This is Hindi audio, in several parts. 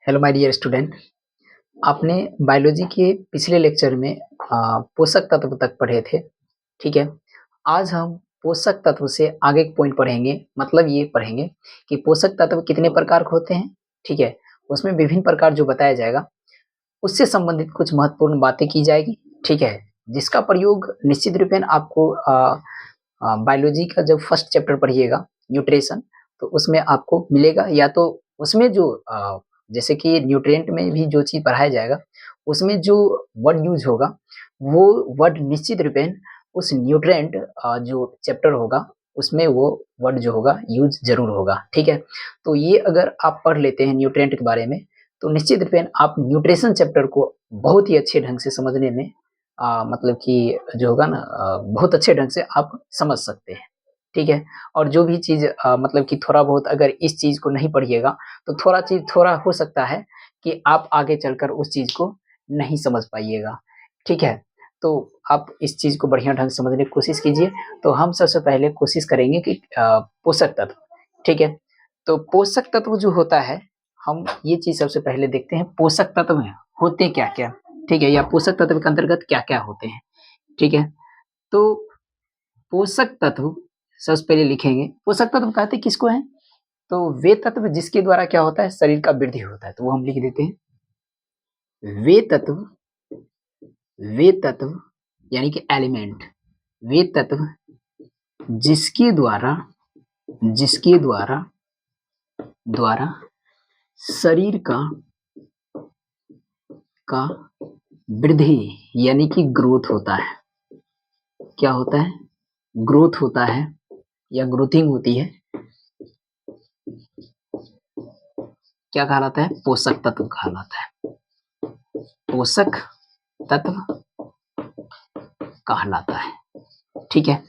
Hello my dear student. आपने बायोलॉजी के पिछले लेक्चर में पोषक तत्व तक पढ़े थे, ठीक है? आज हम पोषक तत्व से आगे एक पॉइंट पढ़ेंगे, मतलब ये पढ़ेंगे कि पोषक तत्व कितने प्रकार के होते हैं, ठीक है? उसमें विभिन्न प्रकार जो बताया जाएगा, उससे संबंधित कुछ महत्वपूर्ण बातें की जाएगी, ठीक है? जिसका प्रयोग निश्चित रूपेण आपको बायोलॉजी का जब फर्स्ट चैप्टर पढ़िएगा न्यूट्रिशन, तो उसमें आपको मिलेगा, या तो उसमें जो जैसे कि न्यूट्रिएंट में भी जो चीज़ पढ़ाया जाएगा, उसमें जो वर्ड यूज़ होगा, वो वर्ड निश्चित रूपेण उस न्यूट्रिएंट जो चैप्टर होगा, उसमें वो वर्ड जो होगा यूज़ ज़रूर होगा, ठीक है? तो ये अगर आप पढ़ लेते हैं न्यूट्रिएंट के बारे में, तो निश्चित रूपेण आप न्यूट्रिशन चैप्टर को बहुत ही अच्छे ढंग से समझने में मतलब कि जो होगा ना बहुत अच्छे ढंग से आप समझ सकते हैं, ठीक है? और जो भी चीज़ मतलब कि थोड़ा बहुत अगर इस चीज़ को नहीं पढ़िएगा, तो थोड़ा चीज़ थोड़ा हो सकता है कि आप आगे चलकर उस चीज़ को नहीं समझ पाइएगा, ठीक है? तो आप इस चीज़ को बढ़िया ढंग से समझने की कोशिश कीजिए। तो हम सबसे पहले कोशिश करेंगे कि पोषक तत्व, ठीक है? तो पोषक तत्व जो होता है, हम ये चीज़ सबसे पहले देखते हैं पोषक तत्व में होते क्या-क्या, ठीक है? या पोषक तत्व के अंतर्गत क्या-क्या होते हैं, ठीक है? तो पोषक तत्व सबसे पहले लिखेंगे, पोषक तत्व कहते किसको हैं? तो वे तत्व जिसके द्वारा क्या होता है, शरीर का वृद्धि होता है, तो वो हम लिख देते हैं। वे तत्व, वे तत्व यानी कि एलिमेंट, वे तत्व जिसके द्वारा, जिसके द्वारा द्वारा शरीर का वृद्धि यानी कि ग्रोथ होता है। क्या होता है? ग्रोथ होता है या ग्रोथिंग होती है। क्या कहलाता है? पोषक तत्व कहलाता है। पोषक तत्व कहलाता है, ठीक है?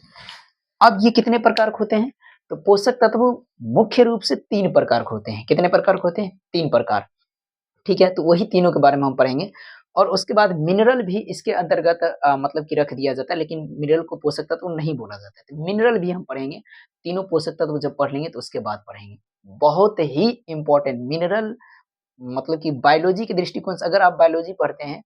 अब ये कितने प्रकार के होते हैं? तो पोषक तत्व मुख्य रूप से 3 प्रकार के होते हैं। कितने प्रकार के होते हैं? 3 प्रकार, ठीक है? तो वही तीनों के बारे में हम पढ़ेंगे और उसके बाद मिनरल भी इसके अंतर्गत मतलब कि रख दिया जाता है, लेकिन मिनरल को पोषक तत्व नहीं बोला जाता है। तो मिनरल भी हम पढ़ेंगे, तीनों पोषक तत्व जब पढ़ लेंगे तो उसके बाद पढ़ेंगे। बहुत ही इम्पोर्टेंट मिनरल, मतलब कि बायोलॉजी के दृष्टिकोण से अगर आप बायोलॉजी पढ़ते हैं,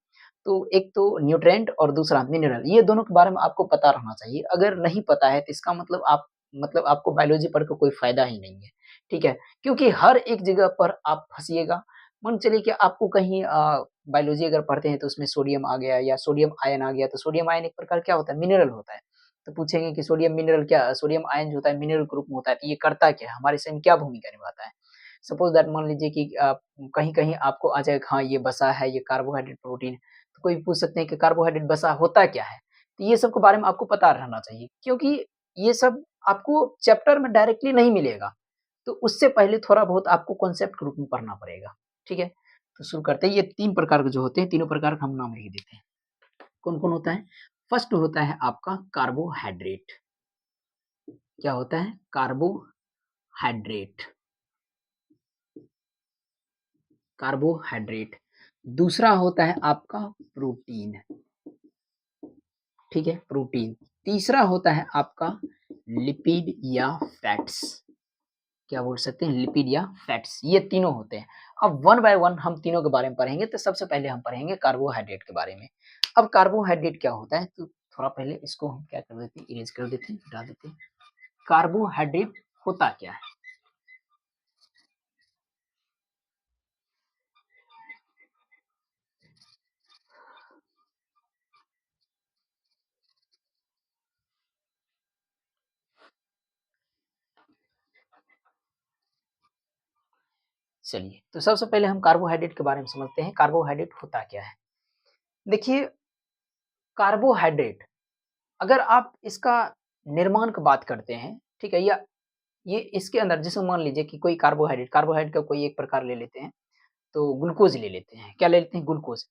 तो एक तो न्यूट्रिएंट और दूसरा मिनरल, ये दोनों के बारे में आपको पता रहना चाहिए। अगर नहीं पता है तो इसका मतलब आप, मतलब आपको बायोलॉजी पढ़ के कोई फ़ायदा ही नहीं है, ठीक है? क्योंकि हर एक जगह पर आप फँसिएगा। मान चलिए कि आपको कहीं बायोलॉजी अगर पढ़ते हैं तो उसमें सोडियम आ गया या सोडियम आयन आ गया, तो सोडियम आयन एक प्रकार क्या होता है? मिनरल होता है। तो पूछेंगे कि सोडियम मिनरल क्या, सोडियम आयन जो होता है मिनरल ग्रुप में होता है, तो ये करता क्या है? हमारे शरीर में क्या भूमिका निभाता है? सपोज़ दैट मान लीजिए कि कहीं-कहीं आपको आ जाए हाँ, ये वसा है, ये कार्बोहाइड्रेट, प्रोटीन है। तो कोई पूछ सकते हैं कि कार्बोहाइड्रेट, वसा होता क्या है? तो ये सब के बारे में आपको पता रहना चाहिए, क्योंकि ये सब आपको चैप्टर में डायरेक्टली नहीं मिलेगा। तो उससे पहले थोड़ा बहुत आपको कॉन्सेप्ट के रूप में पढ़ना पड़ेगा, ठीक है? तो शुरू करते हैं। ये 3 प्रकार के जो होते हैं, तीनों प्रकार का हम नाम लिख देते हैं। कौन-कौन होता है? फर्स्ट होता है आपका कार्बोहाइड्रेट। क्या होता है? Carbohydrate, carbohydrate. दूसरा होता है आपका प्रोटीन, ठीक है? प्रोटीन। तीसरा होता है आपका लिपिड या फैट्स। क्या बोल सकते हैं? लिपिड या फैट्स, ये तीनों होते हैं। अब वन बाय वन हम तीनों के बारे में पढ़ेंगे, तो सबसे पहले हम पढ़ेंगे कार्बोहाइड्रेट के बारे में। अब कार्बोहाइड्रेट क्या होता है? तो थोड़ा पहले इसको हम क्या कर देते हैं, इरेज़ कर देते हैं, हटा देते हैं। कार्बोहाइड्रेट होता क्या है? चलिए, तो सबसे पहले हम कार्बोहाइड्रेट के बारे में समझते हैं, कार्बोहाइड्रेट होता क्या है? देखिए, कार्बोहाइड्रेट अगर आप इसका निर्माण की बात करते हैं, ठीक है? या ये इसके अंदर जैसे मान लीजिए कि कोई कार्बोहाइड्रेट, कार्बोहाइड्रेट का कोई एक प्रकार ले लेते हैं, तो ग्लूकोज़ ले लेते हैं। क्या ले लेते हैं? ग्लूकोज़।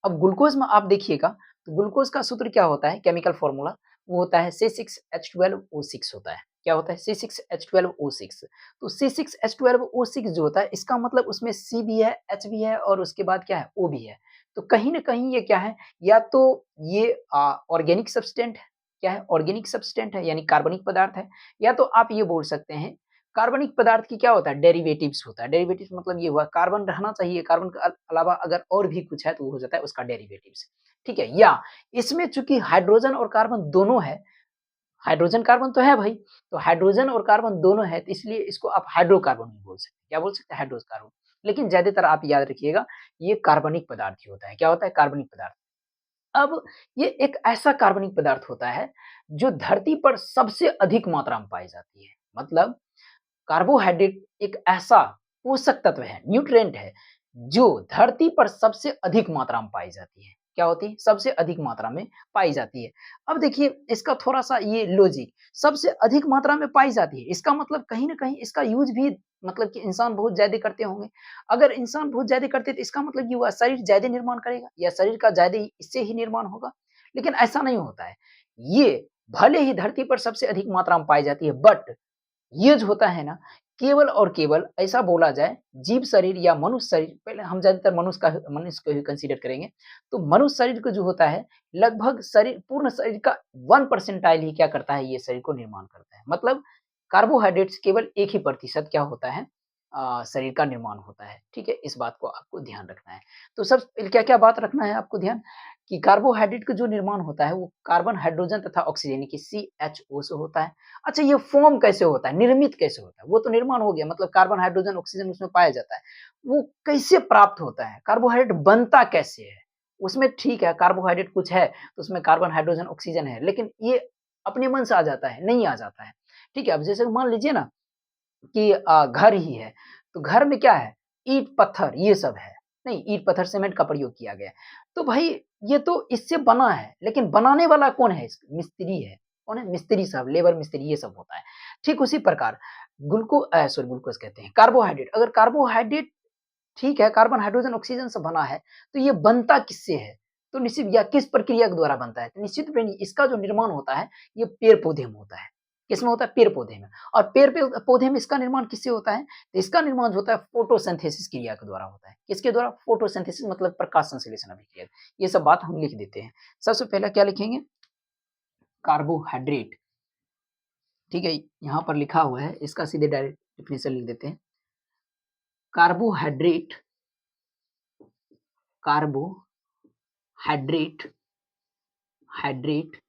अब ग्लूकोज़ में आप देखिएगा, तो ग्लूकोज़ का सूत्र क्या होता है? केमिकल फ़ॉर्मूला वो होता है C6H12O6 होता है। क्या होता है? C6H12O6। तो C6H12O6 जो होता है, इसका मतलब उसमें C भी है, H भी है और उसके बाद क्या है? O भी है। तो कहीं न कहीं ये क्या है? या तो ये ऑर्गेनिक सब्सटेंट है, क्या है? ऑर्गेनिक सब्सटेंट है, यानी कार्बनिक पदार्थ है, या तो आप ये बोल सकते हैं कार्बनिक पदार्थ की क्या होता है? डेरिवेटिव्स होता है। डेरिवेटिव्स मतलब ये हुआ कार्बन रहना चाहिए, कार्बन के अलावा अगर और भी कुछ है तो वो हो जाता है उसका डेरिवेटिव्स, ठीक है? या इसमें चूँकि हाइड्रोजन और कार्बन दोनों है, हाइड्रोजन कार्बन तो है भाई, तो हाइड्रोजन और कार्बन दोनों है, तो इसलिए इसको आप हाइड्रोकार्बन भी बोल सकते हैं। क्या बोल सकते हैं? हाइड्रोकार्बन। लेकिन ज़्यादातर आप याद रखिएगा, ये कार्बनिक पदार्थ ही होता है। क्या होता है? कार्बनिक पदार्थ। अब ये एक ऐसा कार्बनिक पदार्थ होता है, जो धरती पर सबसे अधिक मात्रा में पाई जाती है। मतलब कार्बोहाइड्रेट एक ऐसा पोषक तत्व है, न्यूट्रिएंट है, जो धरती पर सबसे अधिक मात्रा में पाई जाती है। क्या होती है? सबसे अधिक मात्रा में पाई जाती है। अब देखिए इसका थोड़ा-सा ये लॉजिक, सबसे अधिक मात्रा में पाई जाती है, इसका मतलब कहीं न कहीं इसका यूज़ भी मतलब कि इंसान बहुत ज़्यादा करते होंगे। अगर इंसान बहुत ज़्यादा करते तो इसका मतलब ये हुआ शरीर ज़्यादा निर्माण करेगा या शरीर का ज़्यादा इससे ही निर्माण होगा। लेकिन ऐसा नहीं होता है। ये भले ही धरती पर सबसे अधिक मात्रा में पाई जाती है, बट ये जो होता है ना, केवल और केवल ऐसा बोला जाए, जीव शरीर या मनुष्य शरीर, पहले हम ज़्यादातर मनुष्य को ही कंसीडर करेंगे। तो मनुष्य शरीर को जो होता है, लगभग शरीर पूर्ण शरीर का 1 परसेंटाइल ही क्या करता है, ये शरीर को निर्माण करता है। मतलब कार्बोहाइड्रेट्स केवल 1 ही प्रतिशत क्या होता है, शरीर का निर्माण होता है, ठीक है? इस बात को आपको ध्यान रखना है। तो सबसे पहले क्या-क्या बात रखना है आपको ध्यान, कि कार्बोहाइड्रेट का जो निर्माण होता है, वो कार्बन, हाइड्रोजन तथा ऑक्सीजन यानी कि CHO से होता है। अच्छा, ये फ़ॉर्म कैसे होता है, निर्मित कैसे होता है? वो तो निर्माण हो गया, मतलब कार्बन, हाइड्रोजन, ऑक्सीजन उसमें पाया जाता है। वो कैसे प्राप्त होता है? कार्बोहाइड्रेट बनता कैसे है? उसमें ठीक है, कार्बोहाइड्रेट कुछ है, तो उसमें कार्बन, हाइड्रोजन, ऑक्सीजन है, लेकिन ये अपने मन से आ जाता है? नहीं आ जाता है। ठीक है, अब जैसे मान लीजिए ना कि घर ही है, तो घर में क्या है? ईंट, पत्थर ये सब है। नहीं, ईंट, पत्थर, सीमेंट का प्रयोग किया गया है। तो भाई ये तो इससे बना है, लेकिन बनाने वाला कौन है? मिस्त्री है। कौन है? मिस्त्री साहब, लेबर मिस्त्री ये सब होता है। ठीक उसी प्रकार सॉरी ग्लूकोज़ कहते हैं, कार्बोहाइड्रेट, अगर कार्बोहाइड्रेट ठीक है, कार्बन, हाइड्रोजन, ऑक्सीजन से बना है, तो ये बनता किससे है? तो निश्चित या किस प्रक्रिया के द्वारा बनता है? तो निश्चित रूप में इसका जो निर्माण होता है, ये पेड़-पौधे में होता है। किसमें होता है? पेड़-पौधे में। और पेड़ पे पौधे में इसका निर्माण किससे होता है? तो इसका निर्माण जो होता है फोटोसिंथेसिस क्रिया के द्वारा होता है। किसके द्वारा? फोटोसिंथेसिस मतलब प्रकाश संश्लेषण अभिक्रिया। ये सब बात हम लिख देते हैं। सबसे पहला क्या लिखेंगे? कार्बोहाइड्रेट, ठीक है? यहाँ पर लिखा हुआ है, इसका सीधे डायरेक्ट डेफिनिशन लिख देते हैं। कार्बोहाइड्रेट, कार्बोहाइड्रेट, हाइड्रेट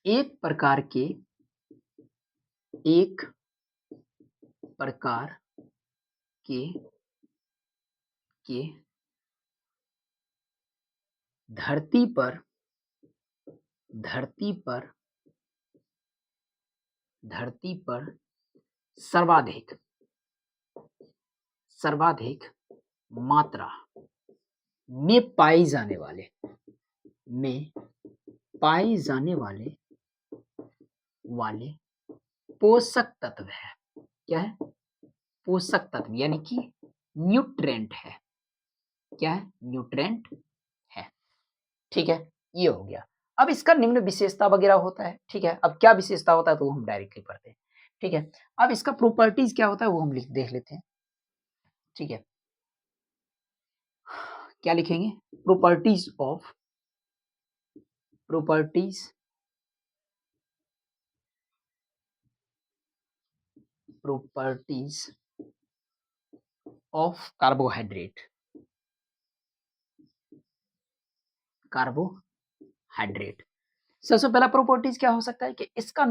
एक प्रकार के एक प्रकार के के धरती पर धरती पर धरती पर सर्वाधिक सर्वाधिक मात्रा में पाई जाने वाले में पाए जाने वाले वाले पोषक तत्व है। क्या है? पोषक तत्व यानी कि न्यूट्रिएंट है। क्या है? न्यूट्रिएंट है। ठीक है? ये हो गया। अब इसका निम्न विशेषता वगैरह होता है, ठीक है? अब क्या विशेषता होता है तो वो हम डायरेक्टली पढ़ते हैं, ठीक है? अब इसका प्रॉपर्टीज़ क्या होता है वो हम लिख देख लेते हैं, ठीक है? क्या लिखेंगे? Properties of properties properties of carbohydrate carbohydrate. सबसे पहला प्रॉपर्टीज़ क्या हो सकता है कि इसका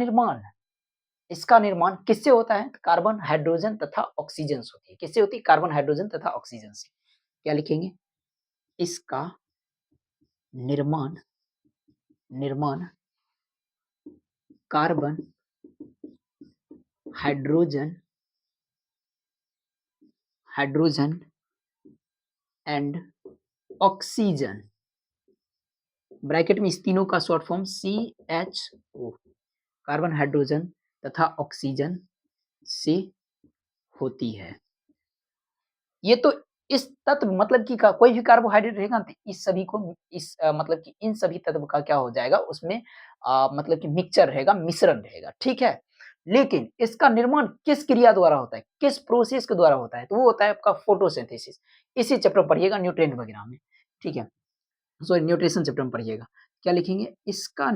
निर्माण किससे होता है? कार्बन, हाइड्रोजन तथा ऑक्सीजन से होती है। किससे होती है? कार्बन, हाइड्रोजन तथा ऑक्सीजन से। क्या लिखेंगे? इसका निर्माण निर्माण carbon, hydrogen hydrogen and oxygen, bracket में इस तीनों का short form CHO, carbon, hydrogen तथा ऑक्सीजन से होती है। ये तो इस तत्व मतलब कि का कोई भी कार्बोहाइड्रेट रहेगा ना, तो इस सभी को मतलब कि इन सभी तत्व का क्या हो जाएगा उसमें मतलब कि मिक्सचर रहेगा, मिश्रण रहेगा, ठीक है? लेकिन इसका निर्माण किस क्रिया द्वारा होता है, किस प्रोसेस के द्वारा होता है? तो वो होता है आपका फोटोसिंथेसिस। इसी चैप्टर में पढ़िएगा न्यूट्रिएंट वगैरह में, ठीक है? सॉरी न्यूट्रिशन चैप्टर में पढ़िएगा। क्या लिखेंगे? इसका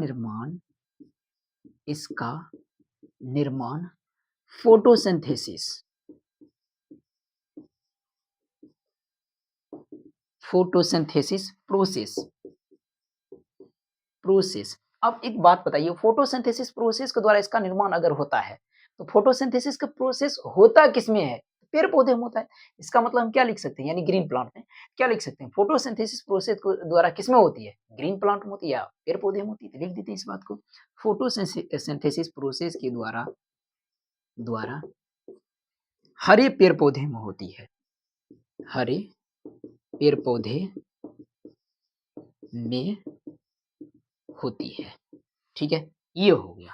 निर्माण, फोटोसिंथेसिस, फोटोसिंथेसिस प्रोसेस, प्रोसेस। अब एक बात बताइए, फोटोसिंथेसिस प्रोसेस के द्वारा इसका निर्माण अगर होता है, तो फोटोसिंथेसिस का प्रोसेस होता किसमें है? पेड़ पौधे में होता है। इसका मतलब हम क्या लिख सकते हैं, यानी ग्रीन प्लांट में क्या लिख सकते हैं, फोटोसिंथेसिस प्रोसेस को द्वारा किसमें होती है? ग्रीन प्लांट में होती है या पेड़ पौधे में होती है? तो लिख देते हैं इस बात को, फोटोसिंथेसिस प्रोसेस के द्वारा द्वारा हरे पेड़ पौधे में होती है, हरे पेड़ पौधे में होती है। ठीक है, ये हो गया।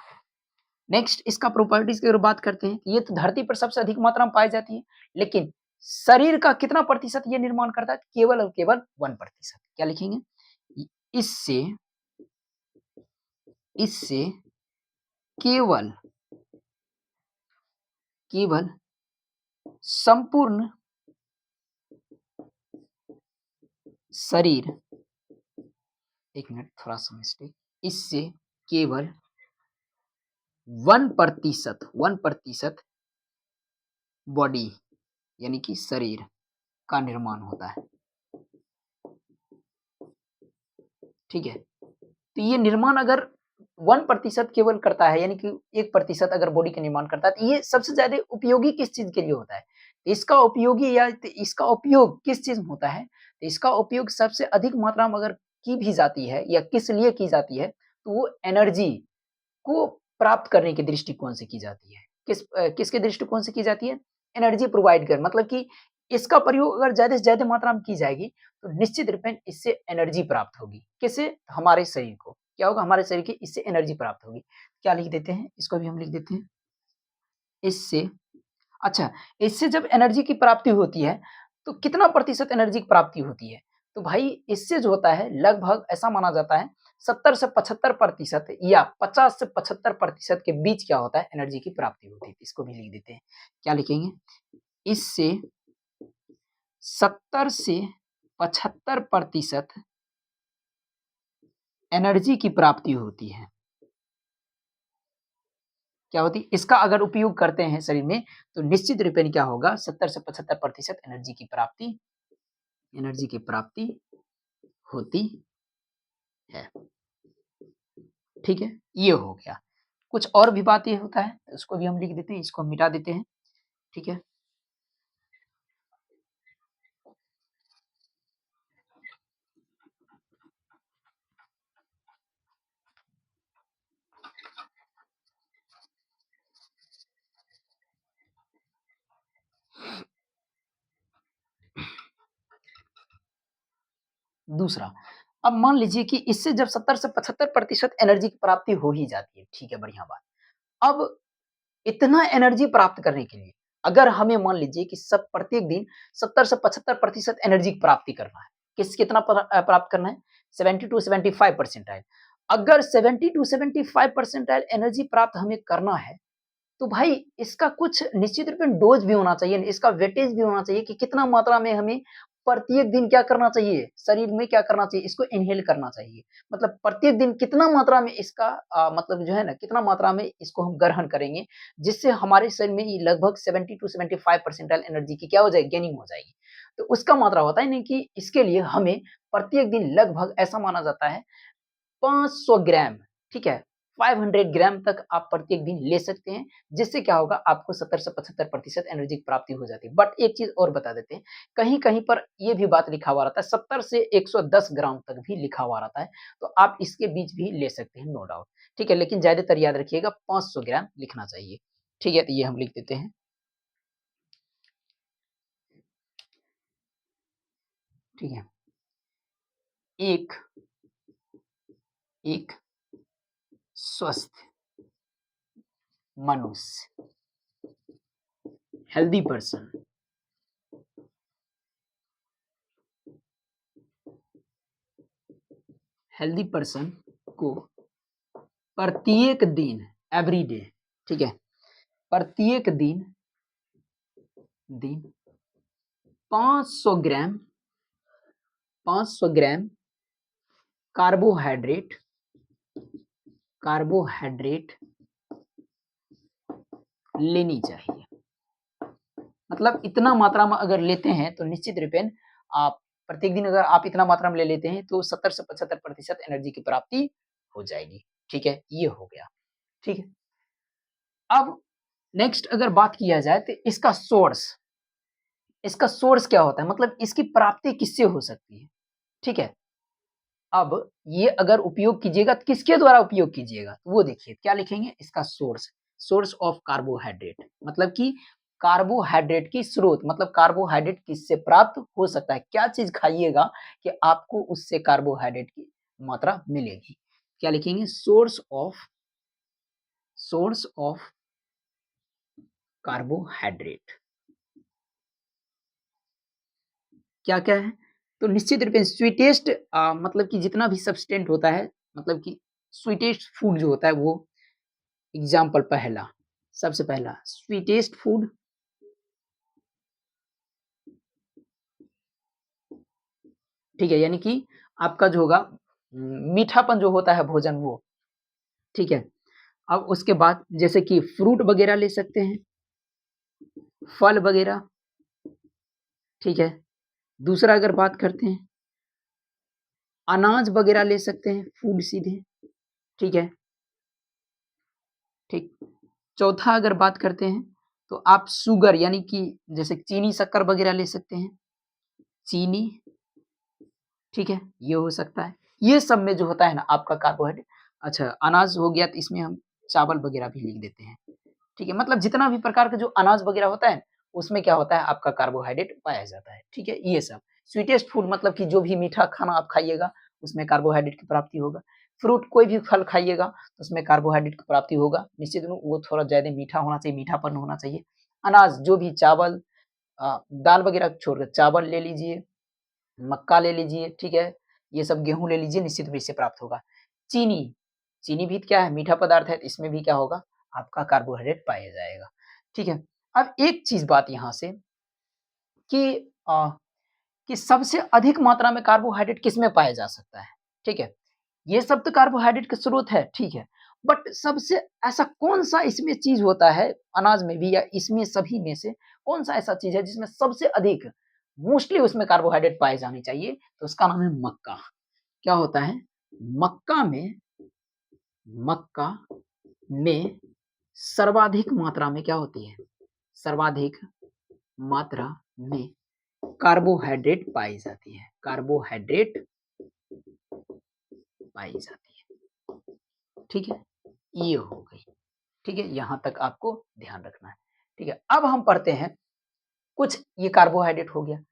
नेक्स्ट इसका प्रॉपर्टीज की अगर बात करते हैं, ये तो धरती पर सबसे अधिक मात्रा में पाई जाती है, लेकिन शरीर का कितना प्रतिशत ये निर्माण करता है? केवल और केवल 1%। क्या लिखेंगे? इससे इससे केवल केवल संपूर्ण शरीर, एक मिनट थोड़ा सा मिस्टेक, इससे केवल 1% बॉडी यानी कि शरीर का निर्माण होता है। ठीक है, तो ये निर्माण अगर 1% केवल करता है, यानी कि 1% अगर बॉडी का निर्माण करता है, तो ये सबसे ज्यादा उपयोगी किस चीज के लिए होता है? इसका उपयोगी या इसका उपयोग किस चीज में होता है? तो इसका उपयोग सबसे अधिक मात्रा में अगर की भी जाती है या किस लिए की जाती है, तो वो एनर्जी को प्राप्त करने के दृष्टिकोण से की जाती है। किसके दृष्टिकोण से की जाती है? एनर्जी प्रोवाइड कर, मतलब कि इसका प्रयोग अगर ज़्यादा से ज़्यादा मात्रा में की जाएगी, तो निश्चित रूपेण इससे एनर्जी प्राप्त होगी। किससे? हमारे शरीर को। क्या होगा? हमारे शरीर की इससे एनर्जी प्राप्त होगी। क्या लिख देते हैं? इसको भी हम लिख देते हैं। इससे अच्छा, इससे जब एनर्जी की प्राप्ति होती है, तो कितना प्रतिशत एनर्जी की प्राप्ति होती है? तो भाई इससे जो होता है लगभग ऐसा माना जाता है 70 से 75% या 50 से 75% के बीच क्या होता है? एनर्जी की प्राप्ति होती है। इसको भी लिख देते हैं। क्या लिखेंगे? इससे 70 से 75% एनर्जी की प्राप्ति होती है। क्या होती है? इसका अगर उपयोग करते हैं शरीर में, तो निश्चित रूपेण क्या होगा? 70 से 75% एनर्जी की प्राप्ति होती है। ठीक है, ये हो गया। कुछ और भी बात ये होता है, उसको भी हम लिख देते हैं, इसको हम मिटा देते हैं। ठीक है, दूसरा, अब मान लीजिए कि इससे जब 70 से 75% एनर्जी की प्राप्ति हो ही जाती है, ठीक है, बढ़िया बात। अब इतना एनर्जी प्राप्त करने के लिए अगर हमें मान लीजिए कि सब प्रत्येक दिन 70 से 75% एनर्जी की प्राप्ति करना है, कितना प्राप्त करना है? 70 टू 75 परसेंटाइल। अगर 70 टू 75 परसेंटाइल एनर्जी प्राप्त हमें करना है, तो भाई इसका कुछ निश्चित रूप में डोज भी होना चाहिए, इसका वेटेज भी होना चाहिए कि कितना मात्रा में हमें प्रत्येक दिन क्या करना चाहिए, शरीर में क्या करना चाहिए, इसको इनहेल करना चाहिए। मतलब प्रत्येक दिन कितना मात्रा में इसका मतलब जो है ना, कितना मात्रा में इसको हम ग्रहण करेंगे, जिससे हमारे शरीर में ये लगभग 70 टू 75 परसेंटाइल एनर्जी की क्या हो जाएगी? गेनिंग हो जाएगी। तो उसका मात्रा होता है नहीं कि इसके लिए हमें प्रत्येक दिन लगभग ऐसा माना जाता है 500 ग्राम, ठीक है, 500 ग्राम तक आप प्रत्येक दिन ले सकते हैं, जिससे क्या होगा? आपको 70 से 75% एनर्जी की प्राप्ति हो जाती है। बट एक चीज़ और बता देते हैं, कहीं-कहीं पर ये भी बात लिखा हुआ रहता है 70 से 110 ग्राम तक भी लिखा हुआ रहता है, तो आप इसके बीच भी ले सकते हैं, नो डाउट। ठीक है, लेकिन ज़्यादातर याद रखिएगा 500 ग्राम लिखना चाहिए। ठीक है, तो ये हम लिख देते हैं। ठीक है, एक एक स्वस्थ मनुष्य, हेल्दी पर्सन हेल्दी पर्सन को प्रत्येक दिन, एवरी डे, ठीक है, प्रत्येक दिन दिन 500 ग्राम 500 ग्राम कार्बोहाइड्रेट कार्बोहाइड्रेट लेनी चाहिए। मतलब इतना मात्रा में अगर लेते हैं तो निश्चित रूपेण आप प्रत्येक दिन अगर आप इतना मात्रा में ले लेते हैं तो 70 से 75% एनर्जी की प्राप्ति हो जाएगी। ठीक है, ये हो गया। ठीक है। अब नेक्स्ट अगर बात किया जाए तो इसका सोर्स क्या होता है? मतलब इसकी प्राप्ति किससे हो सकती है? ठीक है। अब ये अगर उपयोग कीजिएगा तो किसके द्वारा उपयोग कीजिएगा? वो देखिए क्या लिखेंगे इसका सोर्स ऑफ कार्बोहाइड्रेट मतलब कि कार्बोहाइड्रेट की स्रोत मतलब कार्बोहाइड्रेट किससे प्राप्त हो सकता है? क्या चीज़ खाइएगा कि आपको उससे कार्बोहाइड्रेट की मात्रा मिलेगी? क्या लिखेंगे? सोर्स ऑफ कार्बोहाइड्रेट क्या-क्या है? तो निश्चित रूप से स्वीटेस्ट मतलब कि जितना भी सब्सटेंट होता है मतलब कि स्वीटेस्ट फूड जो होता है वो एग्ज़ाम्पल पहला, सबसे पहला स्वीटेस्ट फूड ठीक है, यानी कि आपका जो होगा मीठापन जो होता है भोजन वो, ठीक है। अब उसके बाद जैसे कि फ्रूट वगैरह ले सकते हैं, फल वगैरह, ठीक है। दूसरा अगर बात करते हैं, अनाज वगैरह ले सकते हैं, फूड सीधे, ठीक है, ठीक। चौथा अगर बात करते हैं, तो आप शुगर यानी कि जैसे चीनी, शक्कर वगैरह ले सकते हैं, चीनी, ठीक है, ये हो सकता है। ये सब में जो होता है ना आपका कार्बोहाइड्रेट अच्छा अनाज हो गया तो इसमें हम चावल वगैरह भी लिख देते हैं, ठीक है। मतलब जितना भी प्रकार का जो अनाज वगैरह होता है, उसमें क्या होता है आपका कार्बोहाइड्रेट पाया जाता है, ठीक है, ये सब। स्वीटेस्ट फूड मतलब कि जो भी मीठा खाना आप खाइएगा, उसमें कार्बोहाइड्रेट की प्राप्ति होगा। फ्रूट कोई भी फल खाइएगा, तो उसमें कार्बोहाइड्रेट की प्राप्ति होगा। निश्चित रूप वो थोड़ा ज़्यादा मीठा होना चाहिए, मीठापन होना चाहिए। अनाज जो भी चावल दाल वगैरह छोड़कर चावल ले लीजिए, मक्का ले लीजिए, ठीक है? ये सब गेहूँ ले लीजिए, निश्चित रूप से प्राप्त होगा। चीनी, चीनी भी क्या है? मीठा पदार्थ है, इसमें भी क्या होगा? आपका कार्बोहाइड्रेट पाया जाएगा, ठीक है? अब एक चीज़ बात यहाँ से कि अ, कि सबसे अधिक मात्रा में कार्बोहाइड्रेट किसमें पाया जा सकता है? ठीक है? ये सब तो कार्बोहाइड्रेट के स्रोत है, ठीक है। बट सबसे ऐसा कौन-सा इसमें चीज़ होता है, अनाज में भी या इसमें सभी में से कौन-सा ऐसा चीज़ है जिसमें सबसे अधिक मोस्टली उसमें कार्बोहाइड्रेट पाए जाने चाहिए? तो उसका नाम है मक्का। क्या होता है? मक्का में मक्का में सर्वाधिक मात्रा में क्या होती है? सर्वाधिक मात्रा में कार्बोहाइड्रेट पाई जाती है। कार्बोहाइड्रेट पाई जाती है। ठीक है? ये हो गई। ठीक है? यहाँ तक आपको ध्यान रखना है। ठीक है? अब हम पढ़ते हैं कुछ ये कार्बोहाइड्रेट हो गया।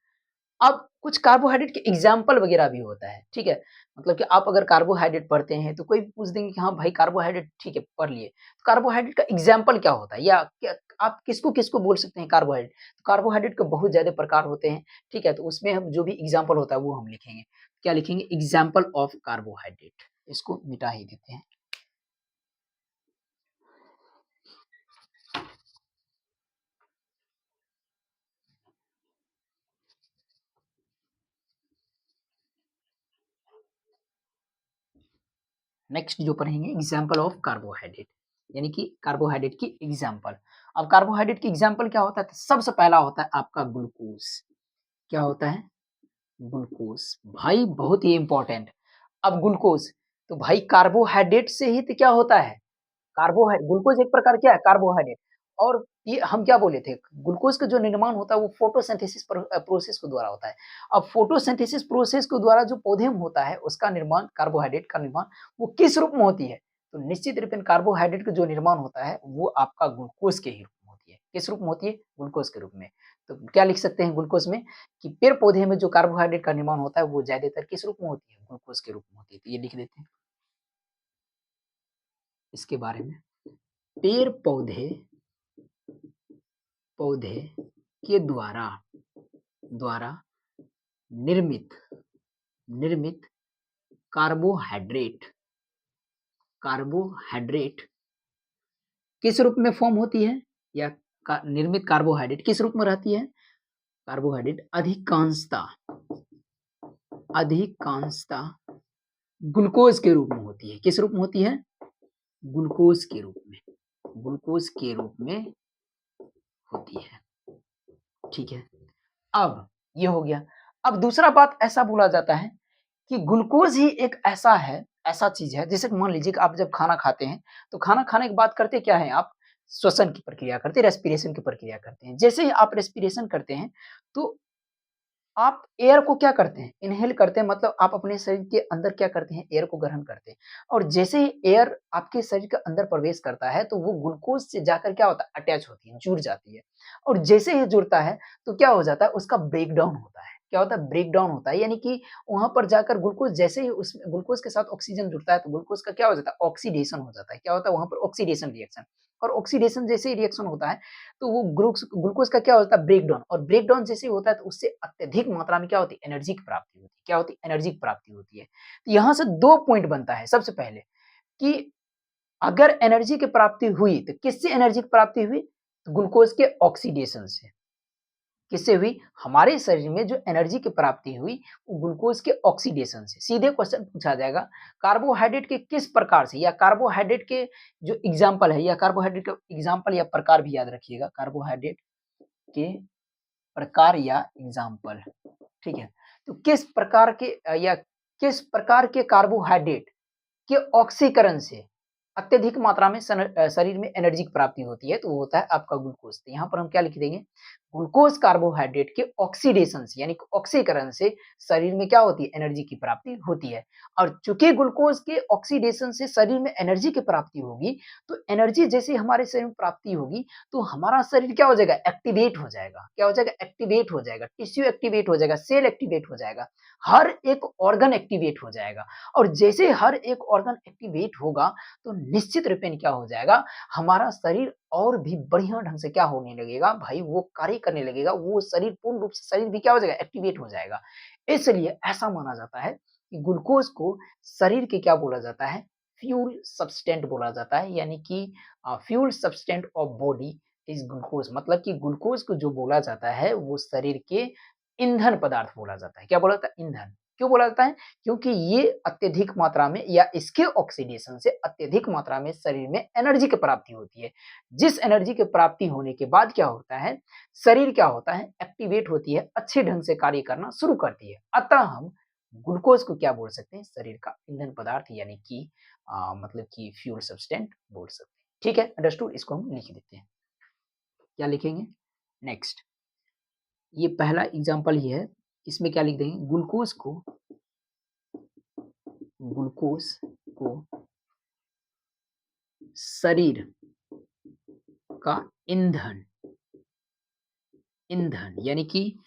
अब कुछ कार्बोहाइड्रेट के एग्ज़ाम्पल वगैरह भी होता है, ठीक है? मतलब कि आप अगर कार्बोहाइड्रेट पढ़ते हैं तो कोई पूछ देंगे कि हाँ भाई कार्बोहाइड्रेट ठीक है, पढ़ लिए। तो कार्बोहाइड्रेट का एग्ज़ाम्पल क्या होता है? या क्या आप किसको-किसको बोल सकते हैं कार्बोहाइड्रेट? तो कार्बोहाइड्रेट के बहुत ज़्यादा प्रकार होते हैं, ठीक है? तो उसमें हम जो भी एग्ज़ाम्पल होता है वो हम लिखेंगे। क्या लिखेंगे? Example of carbohydrate. इसको मिटा ही देते हैं। नेक्स्ट जो पढ़ेंगे एग्जाम्पल ऑफ कार्बोहाइड्रेट यानी कि कार्बोहाइड्रेट की एग्जाम्पल। अब कार्बोहाइड्रेट की एग्जाम्पल क्या होता है? तो सबसे पहला होता है आपका ग्लूकोज। क्या होता है? ग्लूकोज। भाई बहुत ही इंपॉर्टेंट। अब ग्लूकोज तो भाई कार्बोहाइड्रेट से ही तो क्या होता है? ग्लूकोज एक प्रकार क्या है? कार्बोहाइड्रेट। और ये हम क्या बोले थे? ग्लूकोज का जो निर्माण होता है वो फोटोसिंथेसिस प्रोसेस के द्वारा होता है। अब फोटोसिंथेसिस प्रोसेस के द्वारा जो पौधे में होता है उसका निर्माण कार्बोहाइड्रेट का निर्माण वो किस रूप में होती है? तो निश्चित रूप में कार्बोहाइड्रेट का जो निर्माण होता है वो आपका ग्लूकोज के ही रूप में होती है। किस रूप में होती है? ग्लूकोज के रूप में। तो क्या लिख सकते हैं ग्लूकोज में कि पेड़-पौधे में जो कार्बोहाइड्रेट का निर्माण होता है वो ज़्यादातर किस रूप में होती है? ग्लूकोज के रूप में होती है। तो ये लिख देते हैं इसके बारे में। पेड़-पौधे पौधे के द्वारा निर्मित निर्मित कार्बोहाइड्रेट कार्बोहाइड्रेट किस रूप में फॉर्म होती है या निर्मित कार्बोहाइड्रेट किस रूप में रहती है? कार्बोहाइड्रेट अधिकांशता ग्लूकोज के रूप में होती है। किस रूप में होती है? ग्लूकोज के रूप में होती है, ठीक है। अब ये हो गया। अब दूसरा बात ऐसा बोला जाता है कि ग्लूकोज़ ही एक ऐसा चीज़ है, जैसे कि मान लीजिए कि आप जब खाना खाते हैं, तो खाना खाने के बाद करते क्या हैं आप? श्वसन की प्रक्रिया करते हैं, रेस्पिरेशन की प्रक्रिया करते हैं। जैसे ही आप रेस्पिरेशन करते हैं, तो आप एयर को क्या करते हैं? इन्हेल करते हैं, मतलब आप अपने शरीर के अंदर क्या करते हैं? एयर को ग्रहण करते हैं और जैसे ही एयर आपके शरीर के अंदर प्रवेश करता है, तो वो ग्लूकोज़ से जाकर क्या होता है? अटैच होती है, जुड़ जाती है और जैसे ही जुड़ता है, तो क्या हो जाता है? उसका ब्रेकडाउन होता है। क्या होता है? ब्रेकडाउन होता है, यानी कि वहाँ पर जाकर ग्लूकोज़ जैसे ही उस ग्लूकोज़ के साथ ऑक्सीजन जुड़ता है, तो ग्लूकोज़ का क्या हो जाता है? ऑक्सीडेशन हो जाता है। क्या होता है? वहाँ पर ऑक्सीडेशन रिएक्शन और ऑक्सीडेशन जैसे ही रिएक्शन होता है, तो वो ग्लूकोज़ का क्या होता है? ब्रेकडाउन और ब्रेकडाउन जैसे ही होता है, तो उससे अत्यधिक मात्रा में क्या होती है? एनर्जी की प्राप्ति होती है। क्या होती है? एनर्जी की प्राप्ति होती है। तो यहाँ से 2 पॉइंट बनता है सबसे पहले कि अगर एनर्जी की प्राप्ति हुई, तो किससे एनर्जी की प्राप्ति हुई? तो ग्लूकोज़ के ऑक्सीडेशन से। किससे हुई? हमारे शरीर में जो एनर्जी की प्राप्ति हुई, वो ग्लूकोज़ के ऑक्सीडेशन से। सीधे क्वेश्चन पूछा जाएगा, कार्बोहाइड्रेट के किस प्रकार से या कार्बोहाइड्रेट के जो एग्ज़ाम्पल है या कार्बोहाइड्रेट का एग्ज़ाम्पल या प्रकार भी याद रखिएगा, कार्बोहाइड्रेट के प्रकार या एग्ज़ाम्पल, ठीक है? तो किस प्रकार के या किस प्रकार के कार्बोहाइड्रेट के ऑक्सीकरण से अत्यधिक मात्रा में शरीर में एनर्जी की प्राप्ति होती है, तो वो होता है आपका ग्लूकोज़। तो यहाँ पर हम क्या लिख देंगे? ग्लूकोज़ कार्बोहाइड्रेट के ऑक्सीडेशन से यानी कि ऑक्सीकरण से शरीर में क्या होती है? एनर्जी की प्राप्ति होती है और चूँकि ग्लूकोज़ के ऑक्सीडेशन से शरीर में एनर्जी की प्राप्ति होगी, तो एनर्जी जैसे ही हमारे शरीर में प्राप्ति होगी, तो हमारा शरीर क्या हो जाएगा? एक्टिवेट हो जाएगा। क्या हो जाएगा? एक्टिवेट हो जाएगा, टिश्यू एक्टिवेट हो जाएगा, सेल एक्टिवेट हो जाएगा, हर एक ऑर्गन एक्टिवेट हो जाएगा और जैसे हर एक ऑर्गन एक्टिवेट होगा, तो निश्चित रूपेण क्या हो जाएगा, हमारा शरीर और भी बढ़िया ढंग से क्या होने लगेगा भाई, वो कार्य करने लगेगा, वो शरीर पूर्ण रूप से शरीर भी क्या हो जाएगा? एक्टिवेट हो जाएगा। इसलिए ऐसा माना जाता है कि ग्लूकोज़ को शरीर के क्या बोला जाता है? फ्यूल सब्सटेंट बोला जाता है, यानी कि fuel substance of body is glucose, मतलब कि ग्लूकोज़ को जो बोला जाता है, वो शरीर के ईंधन पदार्थ बोला जाता है। क्या बोला जाता है? ईंधन। क्यों बोला जाता है? क्योंकि ये अत्यधिक मात्रा में या इसके ऑक्सीडेशन से अत्यधिक मात्रा में शरीर में एनर्जी की प्राप्ति होती है। जिस एनर्जी की प्राप्ति होने के बाद क्या होता है, शरीर क्या होता है? एक्टिवेट होती है, अच्छे ढंग से कार्य करना शुरू करती है। अतः हम ग्लूकोज़ को क्या बोल सकते हैं? शरीर का ईंधन पदार्थ यानी कि मतलब कि फ्यूल सब्सटेंट बोल सकते हैं। ठीक है, अंडरस्टूड? इसको हम लिख देते हैं। क्या लिखेंगे? नेक्स्ट, ये पहला एग्ज़ाम्पल ही है, इसमें क्या लिख देंगे? ग्लूकोज़ को शरीर का ईंधन ईंधन यानी कि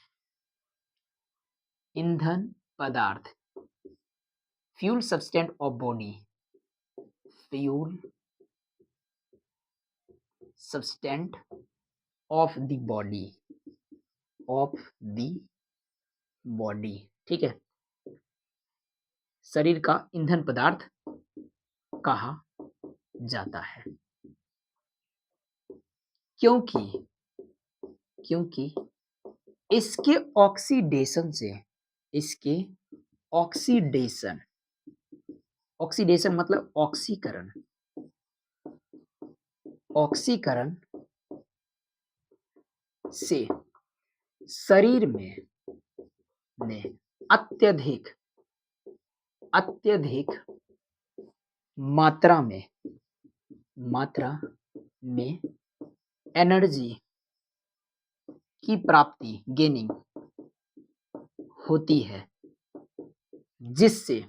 ईंधन पदार्थ, fuel substance of body, fuel substance of the body, of the body, ठीक है? शरीर का ईंधन पदार्थ कहा जाता है। क्योंकि क्योंकि इसके ऑक्सीडेशन से इसके ऑक्सीडेशन ऑक्सीडेशन मतलब ऑक्सीकरण ऑक्सीकरण से शरीर में अत्यधिक अत्यधिक मात्रा में एनर्जी की प्राप्ति गेनिंग होती है, जिससे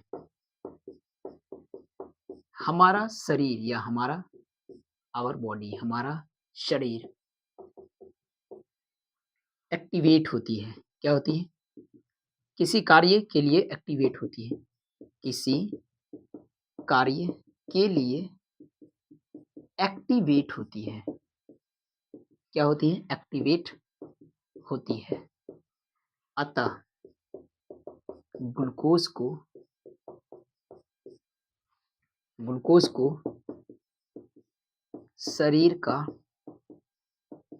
हमारा शरीर या आवर बॉडी, हमारा शरीर एक्टिवेट होती है। क्या होती है? किसी कार्य के लिए एक्टिवेट होती है। किसी कार्य के लिए एक्टिवेट होती है। क्या होती है? एक्टिवेट होती है। अतः ग्लूकोज को शरीर का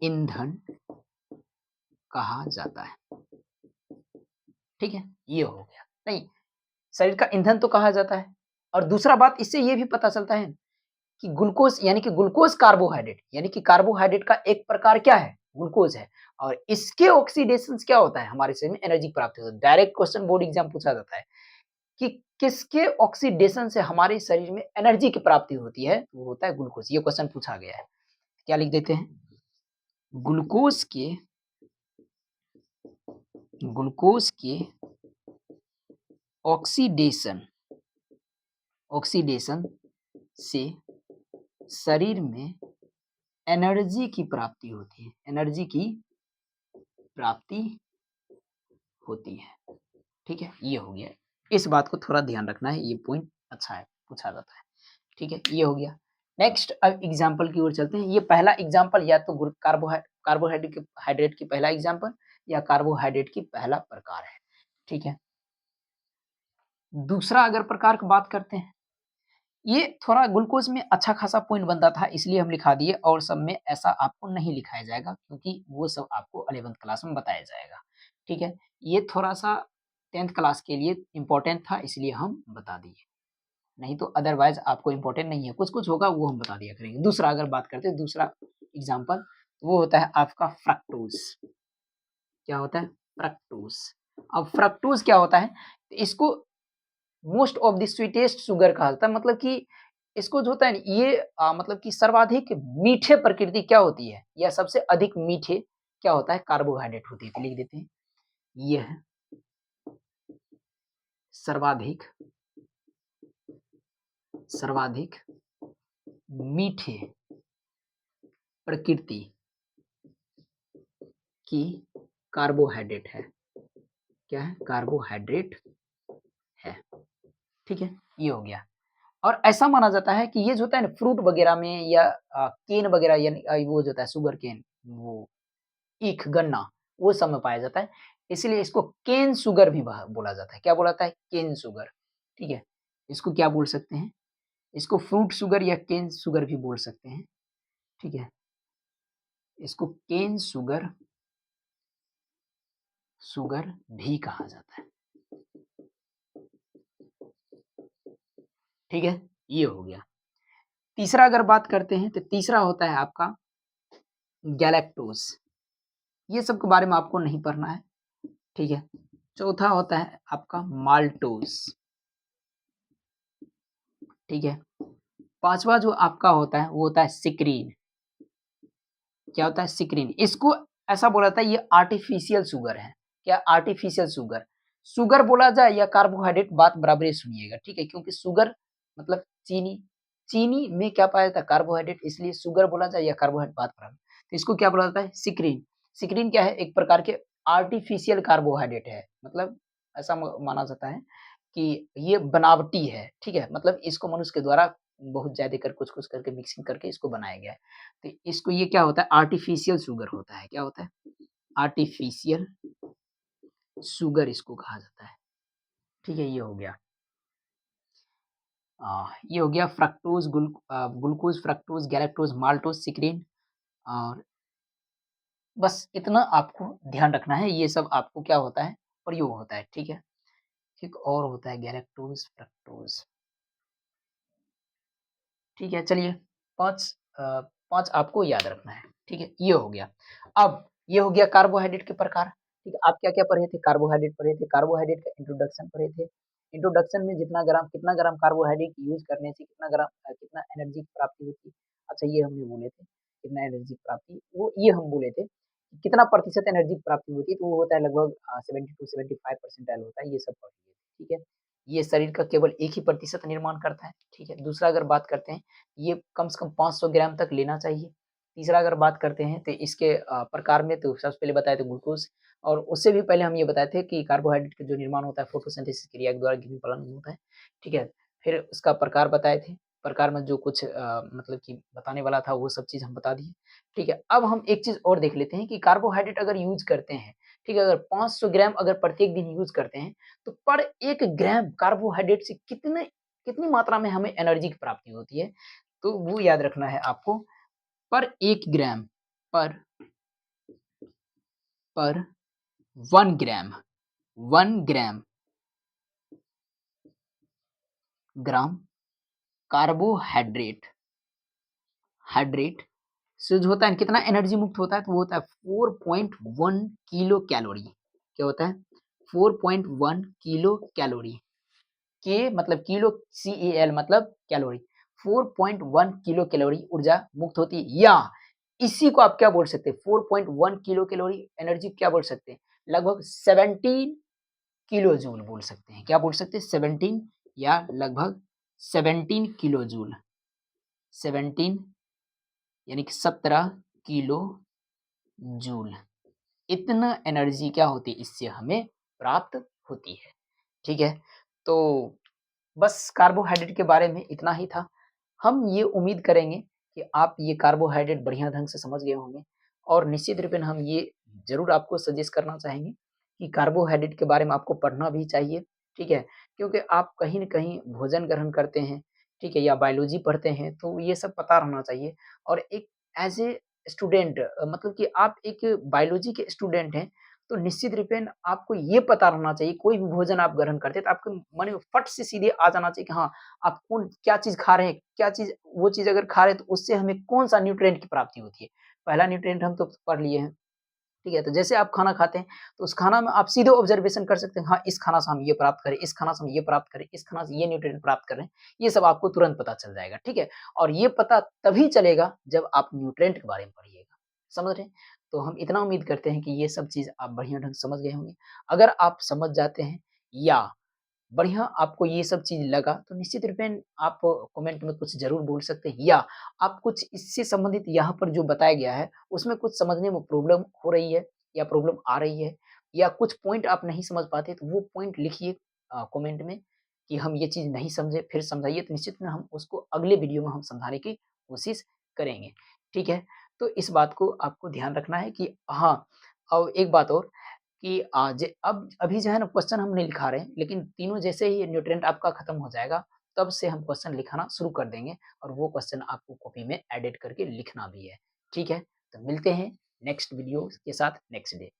ईंधन कहा जाता है। ठीक है, ये हो गया। नहीं, शरीर का ईंधन तो कहा जाता है और दूसरा बात इससे ये भी पता चलता है कि ग्लूकोज यानी कि ग्लूकोज कार्बोहाइड्रेट यानी कि कार्बोहाइड्रेट का एक प्रकार क्या है? ग्लूकोज है और इसके ऑक्सीडेशन से क्या होता है हमारे शरीर में एनर्जी प्राप्त होती है। डायरेक्ट क्वेश्चन बोर्ड एग्जाम पूछा जाता है कि किसके ऑक्सीडेशन से हमारे शरीर में एनर्जी की प्राप्ति होती है, वो होता है ग्लूकोज। ये क्वेश्चन पूछा गया है। क्या लिख देते हैं? ग्लूकोज के ग्लूकोज के ऑक्सीडेशन ऑक्सीडेशन से शरीर में एनर्जी की प्राप्ति होती है। एनर्जी की प्राप्ति होती है। ठीक है, ये हो गया। इस बात को थोड़ा ध्यान रखना है, ये पॉइंट अच्छा है, पूछा जाता है। ठीक है, ये हो गया। नेक्स्ट अब एग्जाम्पल की ओर चलते हैं। ये पहला एग्जाम्पल या तो कार्बोहाइड्रेट की पहला एग्जाम्पल या कार्बोहाइड्रेट की पहला प्रकार है। ठीक है, दूसरा अगर प्रकार की बात करते हैं, ये थोड़ा ग्लूकोज में अच्छा खासा पॉइंट बनता था इसलिए हम लिखा दिए, और सब में ऐसा आपको नहीं लिखाया जाएगा क्योंकि वो सब आपको 11th क्लास में बताया जाएगा। ठीक है, ये थोड़ा सा 10th क्लास के लिए इम्पोर्टेंट था इसलिए हम बता दिए, नहीं तो अदरवाइज आपको इम्पोर्टेंट नहीं है। कुछ-कुछ होगा वो हम बता दिया करेंगे। दूसरा अगर बात करते हैं, दूसरा एग्जाम्पल वो होता है आपका फ्रक्टोज। क्या होता है? फ्रक्टोज। अब फ्रक्टोज क्या होता है? इसको most of the sweetest sugar कहा जाता है, मतलब कि इसको जो होता है ना ये मतलब कि सर्वाधिक मीठे प्रकृति क्या होती है या सबसे अधिक मीठे क्या होता है? कार्बोहाइड्रेट होती है। तो लिख देते हैं, यह सर्वाधिक सर्वाधिक मीठे प्रकृति की कार्बोहाइड्रेट है। क्या है? कार्बोहाइड्रेट है। ठीक है, ये हो गया। और ऐसा माना जाता है कि ये जो होता है ना फ्रूट वगैरह में या केन वगैरह यानी वो जो होता है शुगर केन, वो ईख गन्ना, वो सब में पाया जाता है। इसीलिए इसको केन शुगर भी बोला जाता है। क्या बोला जाता है? Cane sugar. ठीक है, इसको क्या बोल सकते हैं? इसको फ्रूट शुगर या केन शुगर भी बोल सकते हैं। ठीक है, इसको केन शुगर शुगर भी कहा जाता है। ठीक है, ये हो गया। तीसरा अगर बात करते हैं तो तीसरा होता है आपका गैलेक्टोज। ये सब के बारे में आपको नहीं पढ़ना है। ठीक है, चौथा होता है आपका माल्टोज। ठीक है, पांचवा जो आपका होता है वो होता है सिक्रीन। क्या होता है? सिक्रीन। इसको ऐसा बोला जाता है ये आर्टिफिशियल शुगर है। क्या? Artificial sugar. शुगर बोला जाए या कार्बोहाइड्रेट, बात बराबर ही सुनिएगा। ठीक है, क्योंकि शुगर मतलब चीनी, चीनी में क्या पाया जाता है? कार्बोहाइड्रेट, इसलिए शुगर बोला जाए या कार्बोहाइड्रेट बात बराबर। तो इसको क्या बोला जाता है? सिक्रीन। सिक्रीन क्या है? एक प्रकार के आर्टिफिशियल कार्बोहाइड्रेट है, मतलब ऐसा माना जाता है कि ये बनावटी है। ठीक है, मतलब इसको मनुष्य के द्वारा बहुत ज़्यादा कर कुछ-कुछ करके मिक्सिंग करके इसको बनाया गया है। तो इसको ये क्या होता है? आर्टिफिशियल शुगर होता है। क्या होता है? आर्टिफिशियल शुगर इसको कहा जाता है। ठीक है, ये हो गया। ये हो गया फ्रक्टोज़, ग्लूकोज़, फ्रक्टोज़, गैलेक्टोज़, माल्टोज़, सिक्रीन, और बस इतना आपको ध्यान रखना है। ये सब आपको क्या होता है? प्रयोग होता है। ठीक है? एक और होता है गैलेक्टोज़, फ्रक्टोज़। ठीक है, चलिए 5 5 आपको याद रखना है, ठीक है? ये हो गया। अब ये हो गया कार्बोहाइड्रेट के प्रकार, ठीक है? आप क्या-क्या पढ़े थे? कार्बोहाइड्रेट पढ़े थे, कार्बोहाइड्रेट का इंट्रोडक्शन पढ़े थे। इंट्रोडक्शन में कितना ग्राम कार्बोहाइड्रेट यूज़ करने से कितना एनर्जी की प्राप्ति होती है। अच्छा, ये हमने बोले थे, कितना एनर्जी की प्राप्ति, वो ये हम बोले थे, कि कितना प्रतिशत एनर्जी की प्राप्ति होती है, तो वो होता है लगभग 70 टू 75 परसेंटाइल होता है, ये सब पढ़ लिए, ठीक है? ये शरीर का केवल 1 ही प्रतिशत निर्माण करता है, ठीक है? दूसरा अगर बात करते हैं, ये कम से कम 500 ग्राम तक लेना चाहिए। तीसरा अगर बात करते हैं तो इसके प्रकार में तो सबसे पहले बताए थे ग्लूकोज़, और उससे भी पहले हम ये बताए थे कि कार्बोहाइड्रेट का जो निर्माण होता है फोटोसिंथेसिस क्रिया के द्वारा गिनी फलन में होता है, ठीक है? फिर उसका प्रकार बताए थे, प्रकार में जो कुछ मतलब कि बताने वाला था वो सब चीज़ हम बता दिए, ठीक है? अब हम एक चीज़ और देख लेते हैं कि कार्बोहाइड्रेट अगर यूज़ करते हैं, ठीक है? अगर 500 ग्राम अगर प्रत्येक दिन यूज़ करते हैं, तो पर 1 ग्राम कार्बोहाइड्रेट से कितनी मात्रा में हमें एनर्जी की प्राप्ति होती है, तो वो याद रखना है आपको। पर 1 ग्राम पर पर 1 ग्राम 1 ग्राम ग्राम कार्बोहाइड्रेट हाइड्रेट से जो होता है कितना एनर्जी मुक्त होता है, तो वो होता है 4.1 किलो कैलोरी। क्या होता है? 4.1 किलो कैलोरी। के मतलब किलो, CAL मतलब कैलोरी। 4.1 किलो कैलोरी ऊर्जा मुक्त होती है, या इसी को आप क्या बोल सकते हैं, 4.1 किलो कैलोरी एनर्जी क्या बोल सकते हैं? लगभग 17 किलो जूल बोल सकते हैं। क्या बोल सकते हैं? 17 या लगभग 17 किलो जूल। 17 यानी कि 17 किलो जूल। इतना एनर्जी क्या होती है, इससे हमें प्राप्त होती है। ठीक है? तो बस कार्बोहाइड्रेट के बारे में इतना ही था। हम ये उम्मीद करेंगे कि आप ये कार्बोहाइड्रेट बढ़िया ढंग से समझ गए होंगे, और निश्चित रूपेण हम ये ज़रूर आपको सजेस्ट करना चाहेंगे कि कार्बोहाइड्रेट के बारे में आपको पढ़ना भी चाहिए, ठीक है? क्योंकि आप कहीं न कहीं भोजन ग्रहण करते हैं, ठीक है? या बायोलॉजी पढ़ते हैं, तो ये सब पता रहना चाहिए। और एक एज़ ए स्टूडेंट मतलब कि आप एक बायोलॉजी के स्टूडेंट हैं, तो निश्चित रूपेण आपको ये पता रहना चाहिए, कोई भी भोजन आप ग्रहण करते हैं, तो आपके मन में फट से सीधे आ जाना चाहिए कि हाँ, आप कौन क्या चीज़ खा रहे हैं, क्या चीज़ वो चीज़ अगर खा रहे हैं, तो उससे हमें कौन-सा न्यूट्रिएंट की प्राप्ति होती है। पहला न्यूट्रिएंट हम तो पढ़ लिए हैं, ठीक है? तो जैसे आप खाना खाते हैं, तो उस खाना में आप सीधे ऑब्ज़र्वेशन कर सकते हैं, हाँ, इस खाना से हम ये प्राप्त करें, इस खाना से हम ये प्राप्त करें, इस खाना से ये न्यूट्रिएंट प्राप्त कर रहे हैं, ये सब आपको तुरंत पता चल जाएगा, ठीक है? और ये पता तभी चलेगा जब आप न्यूट्रिएंट के बारे में पढ़िएगा, समझ रहे हैं? तो हम इतना उम्मीद करते हैं कि ये सब चीज़ आप बढ़िया ढंग से समझ गए होंगे। अगर आप समझ जाते हैं, या बढ़िया आपको ये सब चीज़ लगा, तो निश्चित रूपेण आप कमेंट में कुछ ज़रूर बोल सकते हैं, या आप कुछ इससे संबंधित यहाँ पर जो बताया गया है, उसमें कुछ समझने में प्रॉब्लम हो रही है या प्रॉब्लम आ रही है, या कुछ पॉइंट आप नहीं समझ पाते, तो वो पॉइंट लिखिए कमेंट में कि हम ये चीज़ नहीं समझे, फिर समझाइए, तो निश्चित में हम उसको अगले वीडियो में हम समझाने की कोशिश करेंगे, ठीक है? तो इस बात को आपको ध्यान रखना है कि हाँ, और एक बात और कि आज अब अभी जो है ना क्वेश्चन हम नहीं लिखा रहे हैं, लेकिन तीनों जैसे ही न्यूट्रिएंट आपका खत्म हो जाएगा, तब से हम क्वेश्चन लिखाना शुरू कर देंगे, और वो क्वेश्चन आपको कॉपी में एडिट करके लिखना भी है। ठीक है? तो मिलते हैं नेक्स्ट वीडियो के साथ नेक्स्ट डे।